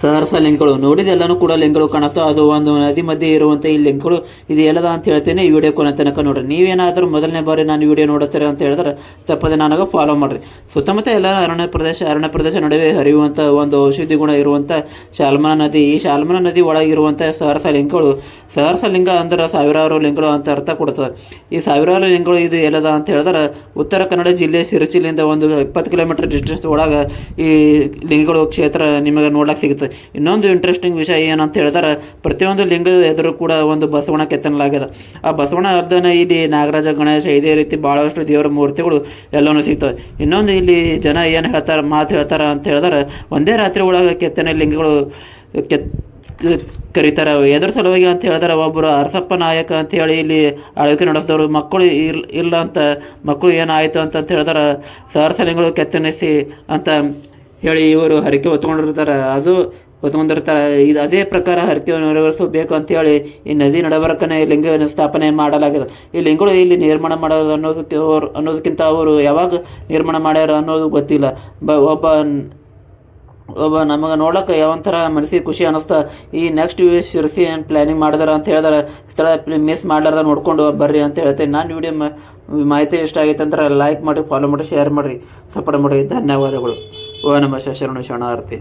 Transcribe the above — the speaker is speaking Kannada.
ಸಹರ್ಸ ಲಿಂಕ್ಗಳು ನೋಡಿದೆಲ್ಲನೂ ಕೂಡ ಲಿಂಕ್ಗಳು ಕಾಣಿಸ್ತಾವೆ. ಅದು ಒಂದು ನದಿ ಮಧ್ಯೆ ಇರುವಂಥ ಈ ಲಿಂಕ್ಗಳು ಇದು ಎಲ್ಲದ ಅಂತ ಹೇಳ್ತೀನಿ. ಈ ವಿಡಿಯೋ ಕೊನೆ ತನಕ ನೋಡಿರಿ. ನೀವೇನಾದರೂ ಮೊದಲನೇ ಬಾರಿ ನಾನು ವಿಡಿಯೋ ನೋಡುತ್ತೀರ ಅಂತ ಹೇಳಿದ್ರೆ ತಪ್ಪದೆ ನನಗೆ ಫಾಲೋ ಮಾಡಿರಿ. ಸುತ್ತಮುತ್ತ ಎಲ್ಲ ಅರಣ್ಯ ಪ್ರದೇಶ ನಡುವೆ ಹರಿಯುವಂಥ ಒಂದು ಔಷಧಿ ಗುಣ ಇರುವಂಥ ಶಾಲ್ಮಲಾ ನದಿ. ಈ ಶಾಲ್ಮಲಾ ನದಿ ಒಳಗಿರುವಂಥ ಸಹರ್ಸ ಲಿಂಕ್ಗಳು, ಸಹರ್ಸ ಲಿಂಗ ಅಂದ್ರೆ ಸಾವಿರಾರು ಲಿಂಗಗಳು ಅಂತ ಅರ್ಥ ಕೊಡ್ತದೆ. ಈ ಸಾವಿರಾರು ಲಿಂಗಗಳು ಇದು ಎಲ್ಲದ ಅಂತ ಹೇಳಿದ್ರೆ ಉತ್ತರ ಕನ್ನಡ ಜಿಲ್ಲೆ ಸಿರಸಿಲಿಂದ ಒಂದು 20 ಕಿಲೋಮೀಟರ್ ಡಿಸ್ಟೆನ್ಸ್ ಒಳಗೆ ಈ ಲಿಂಗಗಳು ಕ್ಷೇತ್ರ ನಿಮಗೆ ನೋಡ್ಲಿಕ್ಕೆ ಸಿಗುತ್ತೆ. ಇನ್ನೊಂದು ಇಂಟ್ರೆಸ್ಟಿಂಗ್ ವಿಷಯ ಏನಂತ ಹೇಳಿದ್ರೆ ಪ್ರತಿಯೊಂದು ಲಿಂಗದ ಎದುರು ಕೂಡ ಒಂದು ಬಸವಣ ಕೆತ್ತಲಾಗಿದೆ. ಆ ಬಸವಣ ಅರ್ಧನ ಇಲ್ಲಿ ನಾಗರಾಜ, ಗಣೇಶ ಇದೇ ರೀತಿ ಭಾಳಷ್ಟು ದೇವರ ಮೂರ್ತಿಗಳು ಎಲ್ಲವೂ ಸಿಗ್ತವೆ. ಇನ್ನೊಂದು ಇಲ್ಲಿ ಜನ ಏನು ಮಾತು ಹೇಳ್ತಾರೆ ಅಂತ ಹೇಳಿದ್ರೆ ಒಂದೇ ರಾತ್ರಿ ಒಳಗೆ ಕೆತ್ತನೆ ಲಿಂಗಗಳು ಕರೀತಾರೆ. ಎದ್ರ ಸಲುವಾಗಿ ಅಂತ ಹೇಳಿದ್ರೆ ಒಬ್ಬರು ಅರಸಪ್ಪ ನಾಯಕ ಅಂತ ಹೇಳಿ ಇಲ್ಲಿ ಆಳ್ವಿಕೆ ನಡೆಸಿದವರು ಮಕ್ಕಳು ಇಲ್ಲ ಅಂತ, ಮಕ್ಕಳು ಏನಾಯಿತು ಅಂತ ಹೇಳಿದ್ರೆ ಸಹರ್ಸಲಿಂಗಗಳು ಕೆತ್ತನಿಸಿ ಅಂತ ಹೇಳಿ ಇವರು ಹರಕೆ ಹೊತ್ಕೊಂಡಿರ್ತಾರೆ. ಇದು ಅದೇ ಪ್ರಕಾರ ಹರಕೆ ನೆರವೇರಿಸಬೇಕು ಅಂತೇಳಿ ಈ ನದಿ ನಡಬರ್ಕನೇ ಲಿಂಗ ಸ್ಥಾಪನೆ ಮಾಡಲಾಗಿದೆ. ಈ ಲಿಂಗಗಳು ಇಲ್ಲಿ ನಿರ್ಮಾಣ ಮಾಡೋದು ಅನ್ನೋದಕ್ಕಿಂತ ಅವರು ಯಾವಾಗ ನಿರ್ಮಾಣ ಮಾಡ್ಯಾರ ಅನ್ನೋದು ಗೊತ್ತಿಲ್ಲ. ಒಬ್ಬ ನಮಗೆ ನೋಡೋಕೆ ಯಾವಂಥರ ಮನಸ್ಸಿಗೆ ಖುಷಿ ಅನ್ನಿಸ್ತಾ ಈ ನೆಕ್ಸ್ಟ್ ಶಿರಸಿ ಏನು ಪ್ಲ್ಯಾನಿಂಗ್ ಮಾಡಿದಾರ ಅಂತ ಹೇಳಿದ್ರೆ ಸ್ಥಳ ಮಿಸ್ ಮಾಡ್ಲಾರ್ದ ನೋಡ್ಕೊಂಡು ಬರ್ರಿ ಅಂತ ಹೇಳ್ತೀನಿ. ನಾನು ವಿಡಿಯೋ ಮಾಹಿತಿ ಇಷ್ಟ ಆಗೈತೆ ಅಂದ್ರೆ ಲೈಕ್ ಮಾಡಿ, ಫಾಲೋ ಮಾಡಿ, ಶೇರ್ ಮಾಡಿರಿ, ಸಪೋರ್ಟ್ ಮಾಡಿರಿ. ಧನ್ಯವಾದಗಳು. ಓ ನಮಃ ಶರಣು ಶರಣಾರ್ಥಿ.